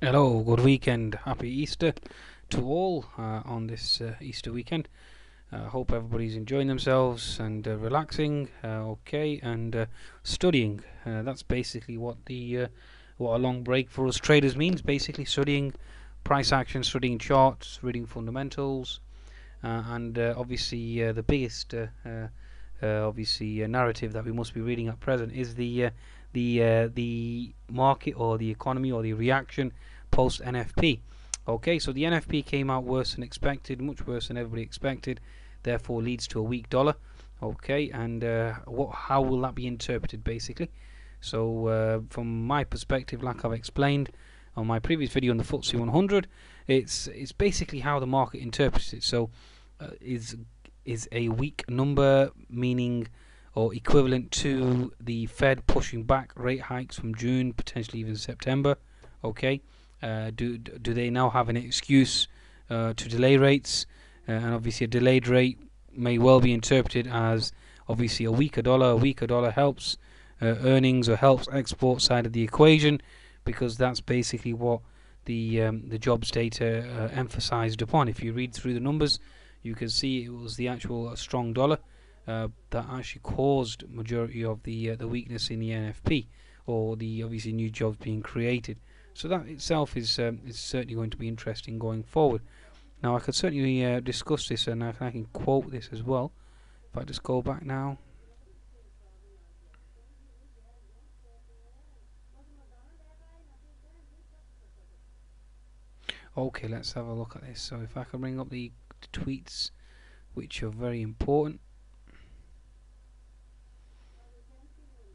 Hello, good weekend, happy Easter to all on this Easter weekend. Hope everybody's enjoying themselves and relaxing, and studying. That's basically what a long break for us traders means. Basically, studying price action, studying charts, reading fundamentals, and obviously the biggest narrative that we must be reading at present is the market or the economy or the reaction post NFP. Okay, so the NFP came out worse than expected, much worse than everybody expected, therefore leads to a weak dollar. Okay, and how will that be interpreted basically? So from my perspective, like I've explained on my previous video on the FTSE 100, it's basically how the market interprets it. So is a weak number meaning or equivalent to the Fed pushing back rate hikes from June, potentially even September? Okay, do they now have an excuse to delay rates? And obviously, a delayed rate may well be interpreted as obviously a weaker dollar. A weaker dollar helps earnings or helps export side of the equation, because that's basically what the jobs data emphasized upon. If you read through the numbers, you can see it was the actual strong dollar that actually caused majority of the weakness in the NFP, or the obviously new jobs being created. So that itself is certainly going to be interesting going forward. Now I could certainly discuss this, and I can quote this as well. If I just go back now. Okay, let's have a look at this. So if I can bring up the tweets, which are very important.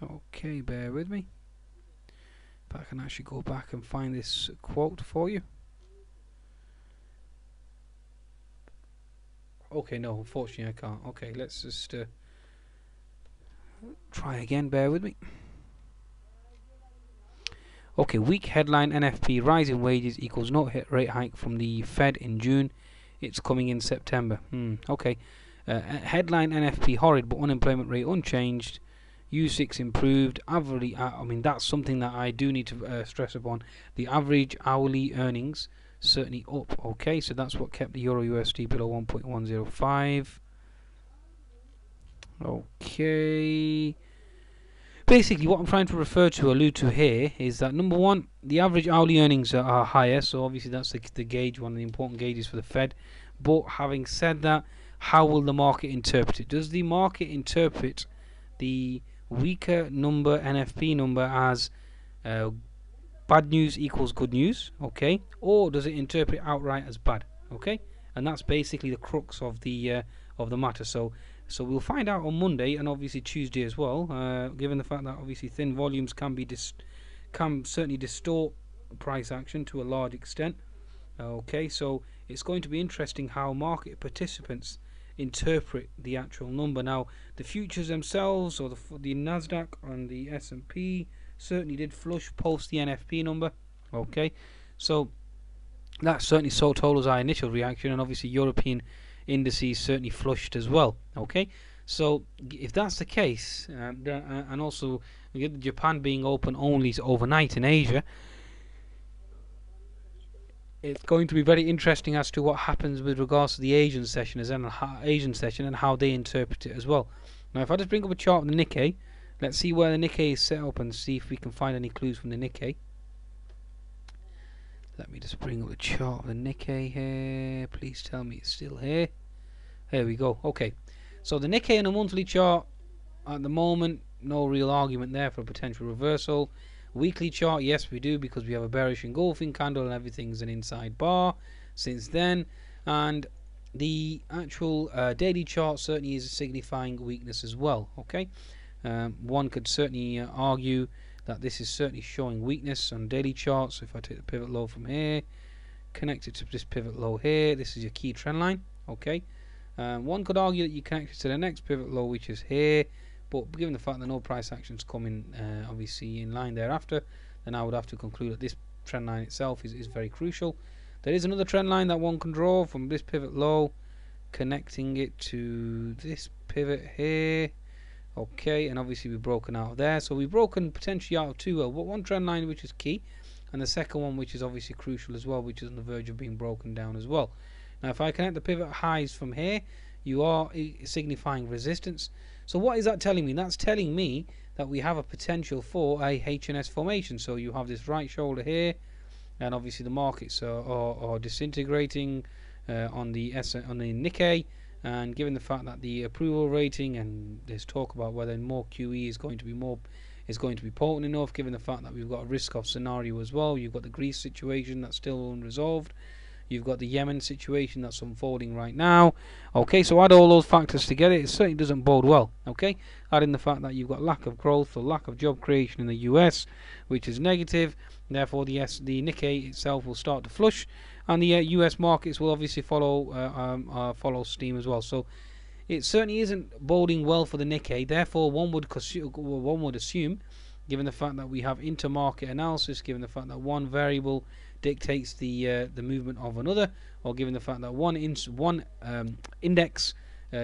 Okay, bear with me. If I can actually go back and find this quote for you. Okay, no, unfortunately I can't. Okay, let's just try again, bear with me. Okay, weak headline NFP, rising wages equals no rate hike from the Fed in June. It's coming in September. Okay. Headline NFP horrid, but unemployment rate unchanged. U6 improved. Average, that's something that I do need to stress upon. The average hourly earnings certainly up. Okay, so that's what kept the Euro USD below 1.105. Okay. Basically, what I'm trying to allude to here, is that number one, the average hourly earnings are higher, so obviously that's the gauge, one of the important gauges for the Fed. But having said that, how will the market interpret it? Does the market interpret the weaker number, NFP number, as bad news equals good news, okay, or does it interpret outright as bad, okay? And that's basically the crux of the matter. So we'll find out on Monday, and obviously Tuesday as well. Given the fact that obviously thin volumes can certainly distort price action to a large extent. Okay, so it's going to be interesting how market participants interpret the actual number. Now, the futures themselves, or the Nasdaq and the S&P, certainly did flush post the NFP number. Okay, so that certainly told us our initial reaction, and obviously European indices certainly flushed as well. Okay, so if that's the case, and also Japan being open only overnight in Asia, it's going to be very interesting as to what happens with regards to the Asian session and how they interpret it as well. Now, if I just bring up a chart of the Nikkei, let's see where the Nikkei is set up and see if we can find any clues from the Nikkei. Let me just bring up the chart of the Nikkei here. Please tell me it's still here. There we go. Okay, so the Nikkei on a monthly chart at the moment, no real argument there for a potential reversal. Weekly chart, yes we do, because we have a bearish engulfing candle and everything's an inside bar since then. And the actual daily chart certainly is signifying weakness as well. Okay, one could certainly argue that this is certainly showing weakness on daily charts. So if I take the pivot low from here, connect it to this pivot low here, this is your key trend line. Okay, one could argue that you connect it to the next pivot low, which is here, but given the fact that no price actions coming obviously in line thereafter, then I would have to conclude that this trend line itself is very crucial. There is another trend line that one can draw from this pivot low, connecting it to this pivot here. Okay, and obviously we've broken out of there, so we've broken potentially out of two, but one trend line which is key, and the second one, which is obviously crucial as well, which is on the verge of being broken down as well. Now if I connect the pivot highs from here, you are signifying resistance. So what is that telling me? That's telling me that we have a potential for a HNS formation. So you have this right shoulder here, and obviously the markets are disintegrating on the Nikkei, and given the fact that the approval rating, and there's talk about whether more QE is going to be potent enough, given the fact that we've got a risk off scenario as well. You've got the Greece situation that's still unresolved. You've got the Yemen situation that's unfolding right now. Okay, so add all those factors together, it certainly doesn't bode well. Okay, add in the fact that you've got lack of growth or lack of job creation in the US, which is negative. Therefore, the Nikkei itself will start to flush, and the US markets will obviously follow steam as well. So it certainly isn't boding well for the Nikkei. Therefore, one would assume, given the fact that we have intermarket analysis, given the fact that one variable dictates the movement of another, or given the fact that one index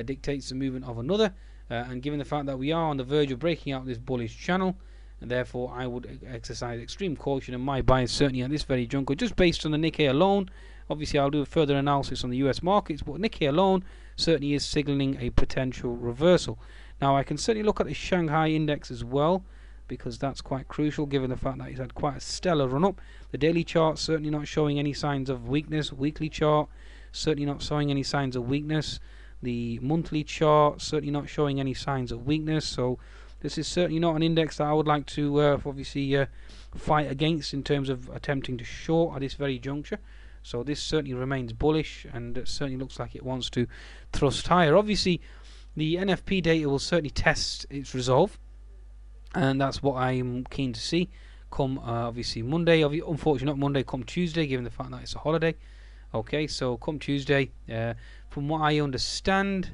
dictates the movement of another, and given the fact that we are on the verge of breaking out this bullish channel, and therefore I would exercise extreme caution, and my bias certainly at this very juncture, just based on the Nikkei alone. Obviously I'll do a further analysis on the US markets, but Nikkei alone certainly is signaling a potential reversal. Now I can certainly look at the Shanghai index as well, because that's quite crucial given the fact that it's had quite a stellar run up. The daily chart certainly not showing any signs of weakness. Weekly chart certainly not showing any signs of weakness. The monthly chart certainly not showing any signs of weakness. So this is certainly not an index that I would like to obviously fight against in terms of attempting to short at this very juncture. So this certainly remains bullish, and it certainly looks like it wants to thrust higher. Obviously the NFP data will certainly test its resolve, and that's what I'm keen to see come obviously Monday. Unfortunately not Monday, come Tuesday, given the fact that it's a holiday. Okay, so come Tuesday, from what I understand,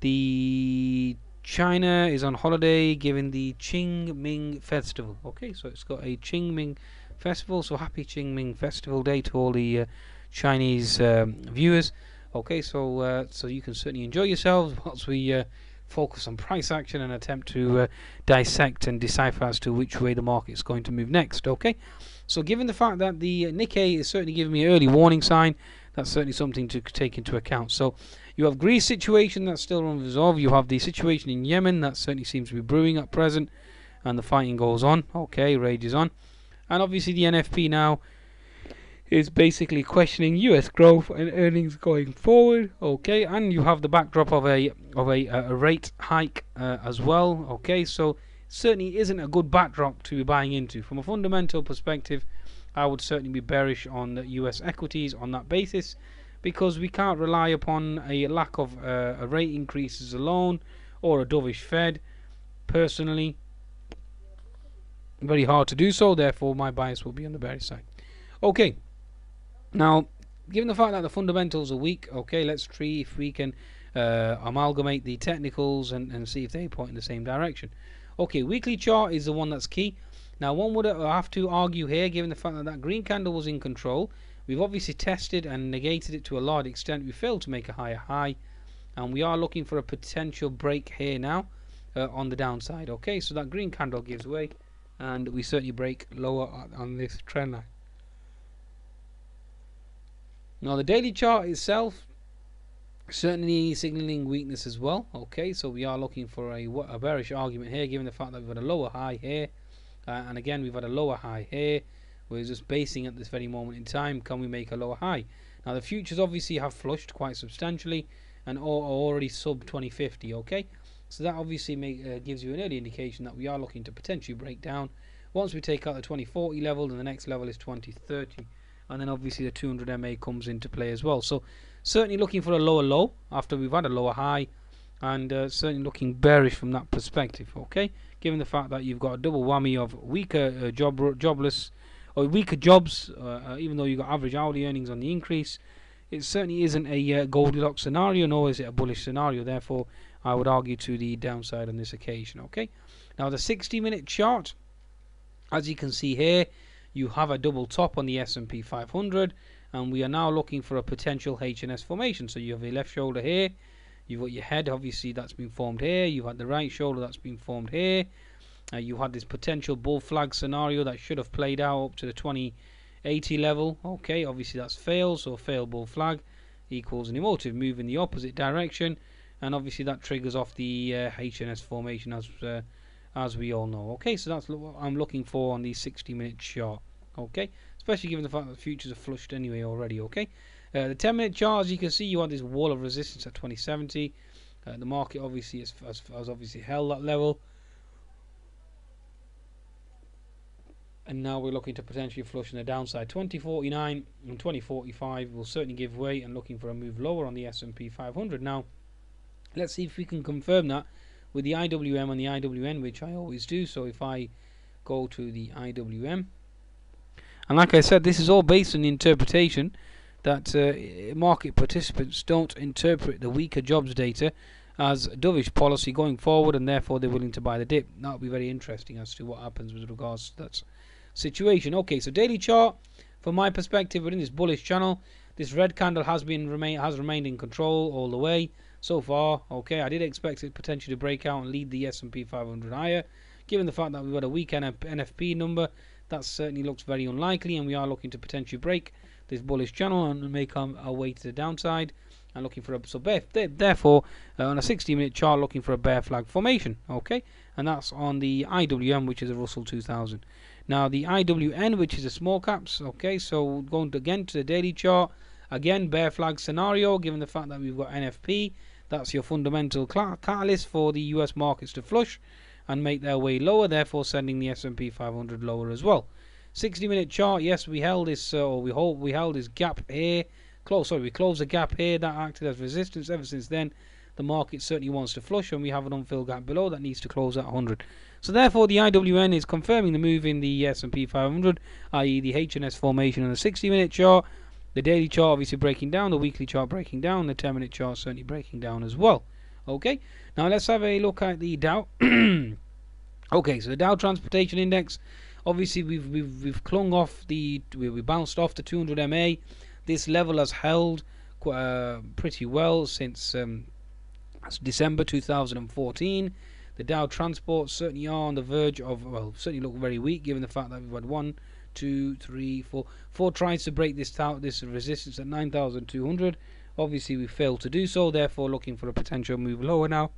the China is on holiday given the Qingming festival. Okay, so it's got a Qingming festival, so happy Qingming festival day to all the Chinese viewers. Okay, so so you can certainly enjoy yourselves whilst we focus on price action and attempt to dissect and decipher as to which way the market is going to move next. Okay, so given the fact that the Nikkei is certainly giving me an early warning sign, that's certainly something to take into account. So you have Greece situation that's still unresolved. You have the situation in Yemen that certainly seems to be brewing at present, and the fighting goes on. Okay, rages on, and obviously the NFP now is basically questioning US growth and earnings going forward. Okay, and you have the backdrop of a rate hike as well. Okay, so certainly isn't a good backdrop to be buying into. From a fundamental perspective, I would certainly be bearish on the US equities on that basis, because we can't rely upon a lack of rate increases alone, or a dovish Fed. Personally, very hard to do so. Therefore my bias will be on the bearish side. Okay, now given the fact that the fundamentals are weak, okay, let's see if we can amalgamate the technicals and see if they point in the same direction. Okay, weekly chart is the one that's key. Now one would have to argue here, given the fact that that green candle was in control, we've obviously tested and negated it to a large extent. We failed to make a higher high, and we are looking for a potential break here now on the downside. Okay, so that green candle gives way, and we certainly break lower on this trend line. Now the daily chart itself certainly signaling weakness as well. Okay, so we are looking for a bearish argument here, given the fact that we've had a lower high here, and again we've had a lower high here. We're just basing at this very moment in time, can we make a lower high? Now the futures obviously have flushed quite substantially and are already sub 2050. Okay, so that obviously gives you an early indication that we are looking to potentially break down. Once we take out the 2040 level, then the next level is 2030, and then obviously the 200 MA comes into play as well. So certainly looking for a lower low after we've had a lower high, and certainly looking bearish from that perspective. Okay, given the fact that you've got a double whammy of weaker jobless or weaker jobs, even though you've got average hourly earnings on the increase, it certainly isn't a Goldilocks scenario, nor is it a bullish scenario. Therefore I would argue to the downside on this occasion. Okay, now the 60-minute chart, as you can see here, you have a double top on the S&P 500, and we are now looking for a potential HNS formation. So you have a left shoulder here, you've got your head obviously that's been formed here, you've had the right shoulder that's been formed here, You had this potential bull flag scenario that should have played out up to the 2080 level. Okay, obviously that's failed, so fail bull flag equals an emotive move in the opposite direction, and obviously that triggers off the HNS formation as we all know. Okay, so that's what I'm looking for on the 60-minute chart. Okay, especially given the fact that the futures are flushed anyway already. Okay, the 10-minute chart, as you can see, you have this wall of resistance at 2070. The market obviously has obviously held that level, and now we're looking to potentially flush on the downside. 2049 and 2045 will certainly give way, and looking for a move lower on the S&P 500. Now, let's see if we can confirm that with the IWM and the IWN, which I always do. So if I go to the IWM, and like I said, this is all based on the interpretation that market participants don't interpret the weaker jobs data as dovish policy going forward, and therefore they're willing to buy the dip. That'll be very interesting as to what happens with regards to that situation. Okay, so daily chart, from my perspective, within this bullish channel, this red candle has remained in control all the way so far. Okay, I did expect it potentially to break out and lead the S&P 500 higher. Given the fact that we've got a weak NFP number, that certainly looks very unlikely, and we are looking to potentially break this bullish channel and make our way to the downside, and looking for a therefore on a 60-minute chart, looking for a bear flag formation. Okay, and that's on the IWM, which is a Russell 2000. Now the IWN, which is a small caps. Okay, so going again to the daily chart, again bear flag scenario, given the fact that we've got NFP. That's your fundamental catalyst for the US markets to flush and make their way lower, therefore sending the S&P 500 lower as well. 60-minute chart, yes, we held this, we held this gap here. We closed the gap here that acted as resistance. Ever since then, the market certainly wants to flush, and we have an unfilled gap below that needs to close at 100. So therefore, the IWN is confirming the move in the S&P 500, i.e. the HNS formation on the 60-minute chart. The daily chart obviously breaking down, the weekly chart breaking down, the 10-minute chart certainly breaking down as well. Okay, now let's have a look at the Dow. Okay, so the Dow Transportation Index, obviously we've clung off we bounced off the 200 MA. This level has held pretty well since December 2014. The Dow Transport certainly are on the verge of, well, certainly look very weak, given the fact that we've had 1, 2, 3, 4 tries to break this resistance at 9,200. Obviously we failed to do so, therefore looking for a potential move lower now.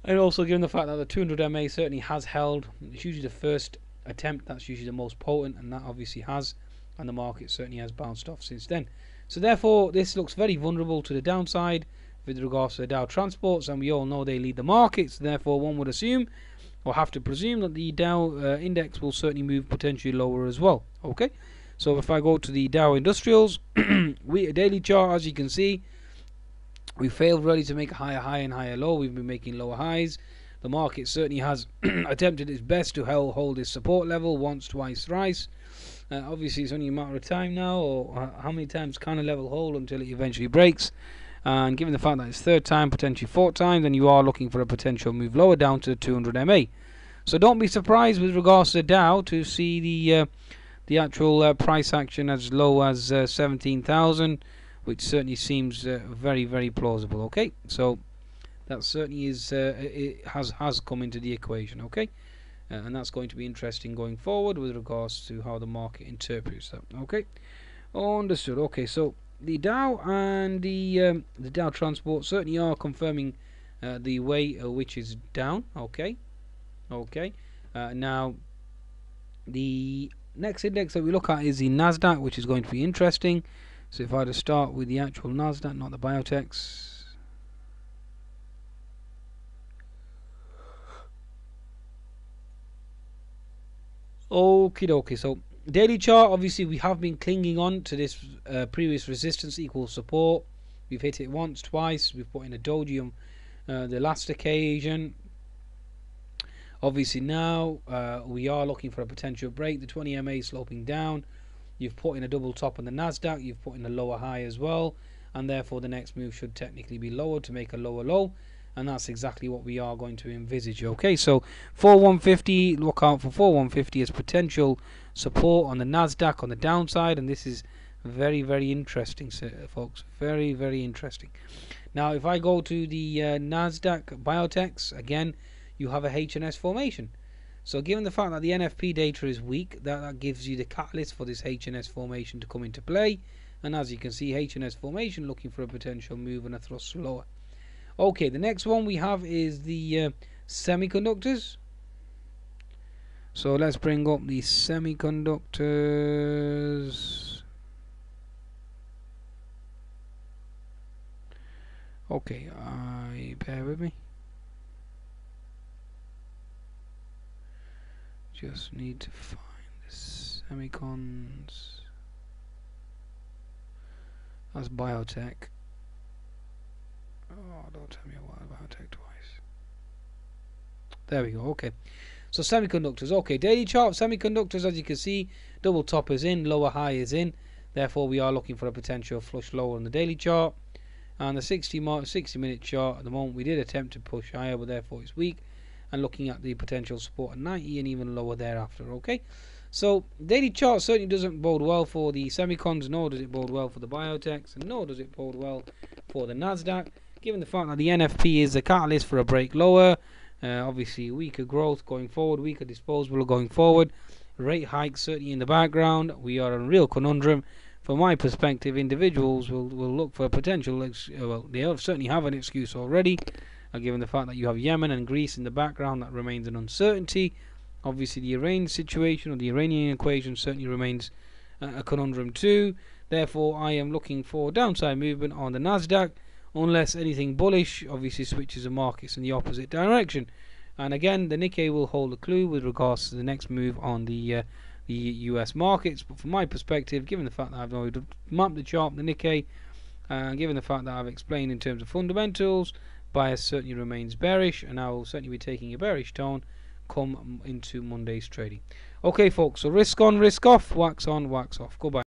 And also given the fact that the 200 MA certainly has held, it's usually the first attempt that's usually the most potent, and that obviously has, and the market certainly has bounced off since then. So therefore this looks very vulnerable to the downside with regards to the Dow Transports, and we all know they lead the markets. Therefore one would assume, or have to presume, that the Dow index will certainly move potentially lower as well. Okay, so if I go to the Dow Industrials, a daily chart, as you can see, we failed really to make a higher high and higher low. We've been making lower highs. The market certainly has attempted its best to hold this support level once, twice, thrice. Obviously it's only a matter of time now, or how many times can a level hold until it eventually breaks. And given the fact that it's third time, potentially fourth time, then you are looking for a potential move lower down to the 200 MA. So don't be surprised with regards to the Dow to see the actual price action as low as 17,000, which certainly seems very, very plausible. Okay, so that certainly is it has come into the equation. Okay, and that's going to be interesting going forward with regards to how the market interprets that. Okay, understood. Okay, so the Dow and the Dow Transport certainly are confirming the way which is down. Okay, now the next index that we look at is the Nasdaq, which is going to be interesting. So if I just start with the actual Nasdaq, not the biotechs. Okie dokie. So daily chart, obviously we have been clinging on to this previous resistance equals support. We've hit it once, twice. We've put in a doji on the last occasion. Obviously now we are looking for a potential break. The 20 MA sloping down. You've put in a double top on the Nasdaq. You've put in a lower high as well, and therefore the next move should technically be lower to make a lower low, and that's exactly what we are going to envisage. Okay, so 4150, look out for 4150 as potential support on the Nasdaq on the downside, and this is Very, very interesting, folks. Very, very interesting. Now, if I go to the Nasdaq Biotechs, again, you have a H&S formation. So given the fact that the NFP data is weak, that gives you the catalyst for this H&S formation to come into play. And as you can see, H&S formation looking for a potential move and a thrust lower. Okay, the next one we have is the semiconductors. So let's bring up the semiconductors. Okay, bear with me. Just need to find the semicons. That's biotech. Oh, don't tell me about biotech twice. There we go. Okay. So semiconductors. Okay, daily chart semiconductors, as you can see, double top is in, lower high is in. Therefore, we are looking for a potential flush lower on the daily chart. And the 60-minute chart, at the moment, we did attempt to push higher, but therefore it's weak. And looking at the potential support at 90 and even lower thereafter. Okay, so daily chart certainly doesn't bode well for the semicons, nor does it bode well for the biotechs, and nor does it bode well for the Nasdaq, given the fact that the NFP is the catalyst for a break lower. Obviously weaker growth going forward, weaker disposable going forward, rate hikes certainly in the background. We are in a real conundrum. From my perspective, individuals will look for a potential, well, they certainly have an excuse already, given the fact that you have Yemen and Greece in the background. That remains an uncertainty. Obviously the Iran situation, or the Iranian equation, certainly remains a conundrum too. Therefore I am looking for downside movement on the Nasdaq, unless anything bullish obviously switches the markets in the opposite direction. And again, the Nikkei will hold a clue with regards to the next move on the US markets. But from my perspective, given the fact that I've already mapped the chart, the Nikkei, given the fact that I've explained in terms of fundamentals, bias certainly remains bearish, and I will certainly be taking a bearish tone come into Monday's trading. Okay folks, so risk on, risk off, wax on, wax off. Goodbye.